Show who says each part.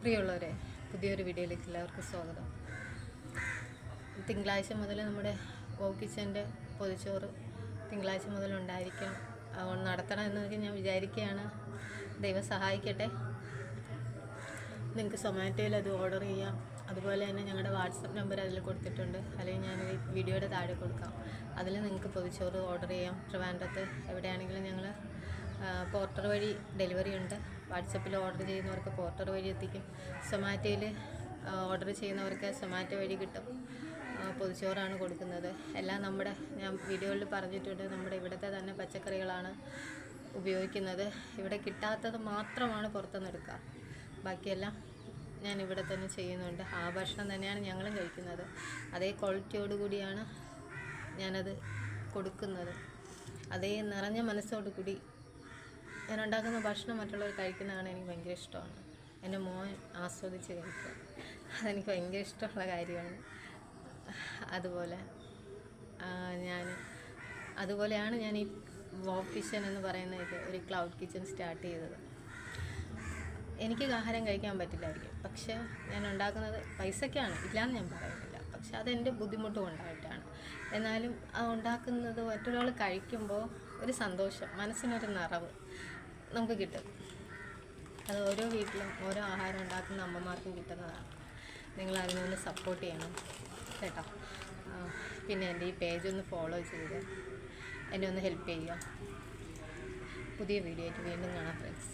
Speaker 1: പ്രിയമുള്ളവരെ, പുതിയൊരു വീഡിയോയിലേക്ക് എല്ലാവർക്കും സ്വാഗതം. തിങ്കളാഴ്ച മുതൽ നമ്മുടെ കിച്ചൻ്റെ പൊതിച്ചോറ് തിങ്കളാഴ്ച മുതൽ ഉണ്ടായിരിക്കണം, നടത്തണം എന്നൊക്കെ ഞാൻ വിചാരിക്കുകയാണ്. ദൈവം സഹായിക്കട്ടെ. നിങ്ങൾക്ക് സൊമാറ്റോയിൽ അത് ഓർഡർ ചെയ്യാം. അതുപോലെ തന്നെ ഞങ്ങളുടെ വാട്സപ്പ് നമ്പർ അതിൽ കൊടുത്തിട്ടുണ്ട്, അല്ലെങ്കിൽ ഞാൻ വീഡിയോയുടെ താഴെ കൊടുക്കാം. അതിൽ നിങ്ങൾക്ക് പൊതിച്ചോറ് ഓർഡർ ചെയ്യാം. ട്രിവാൻഡ്രത്ത് എവിടെയാണെങ്കിലും ഞങ്ങൾ പോർട്ടർ വഴി ഡെലിവറി ഉണ്ട്. വാട്സപ്പിൽ ഓർഡർ ചെയ്യുന്നവർക്ക് പോർട്ടർ വഴി എത്തിക്കും. സൊമാറ്റോയിൽ ഓർഡർ ചെയ്യുന്നവർക്ക് സൊമാറ്റോ വഴി കിട്ടും. പൊതിച്ചോറാണ് കൊടുക്കുന്നത്. എല്ലാം ഞാൻ വീഡിയോയിൽ പറഞ്ഞിട്ടുണ്ട്, നമ്മുടെ ഇവിടുത്തെ തന്നെ പച്ചക്കറികളാണ് ഉപയോഗിക്കുന്നത്. ഇവിടെ കിട്ടാത്തത് മാത്രമാണ് പുറത്തുനിന്ന് എടുക്കുക. ബാക്കിയെല്ലാം ഞാൻ ഇവിടെ തന്നെ ചെയ്യുന്നുണ്ട്. ആ ഭക്ഷണം തന്നെയാണ് ഞങ്ങളും കഴിക്കുന്നത്. അതേ ക്വാളിറ്റിയോടുകൂടിയാണ് ഞാനത് കൊടുക്കുന്നത്. അതേ നിറഞ്ഞ മനസ്സോടുകൂടി ഞാൻ ഉണ്ടാക്കുന്ന ഭക്ഷണം മറ്റുള്ളവർ കഴിക്കുന്നതാണ് എനിക്ക് ഭയങ്കര ഇഷ്ടമാണ്. എൻ്റെ മോൻ ആസ്വദിച്ച് കഴിക്കുക, അതെനിക്ക് ഭയങ്കര ഇഷ്ടമുള്ള കാര്യമാണ്. അതുപോലെയാണ് ഞാൻ ഈ വോക്ക് കിച്ചൻ എന്ന് പറയുന്ന ഒരു ക്ലൗഡ് കിച്ചൻ സ്റ്റാർട്ട് ചെയ്തത്. എനിക്ക് ആഹാരം കഴിക്കാൻ പറ്റില്ലായിരിക്കും, പക്ഷേ ഞാൻ ഉണ്ടാക്കുന്നത് പൈസയ്ക്കാണ്, ഇല്ലയെന്ന് ഞാൻ പറയുന്നില്ല. പക്ഷെ അതെൻ്റെ ബുദ്ധിമുട്ട് കൊണ്ടായിട്ടാണ്. എന്നാലും അത് ഉണ്ടാക്കുന്നത് മറ്റൊരാൾ കഴിക്കുമ്പോൾ ഒരു സന്തോഷം, മനസ്സിനൊരു നിറവ് നമുക്ക് കിട്ടും. അത് ഓരോ വീട്ടിലും ഓരോ ആഹാരം ഉണ്ടാക്കുന്ന അമ്മമാർക്കും കിട്ടുന്നതാണ്. നിങ്ങൾ അതിനൊന്ന് സപ്പോർട്ട് ചെയ്യണം കേട്ടോ. പിന്നെ എൻ്റെ ഈ പേജൊന്ന് ഫോളോ ചെയ്ത് എന്നെ ഒന്ന് ഹെൽപ്പ് ചെയ്യുക. പുതിയ വീഡിയോ ആയിട്ട് വീണ്ടും കാണാം ഫ്രണ്ട്സ്.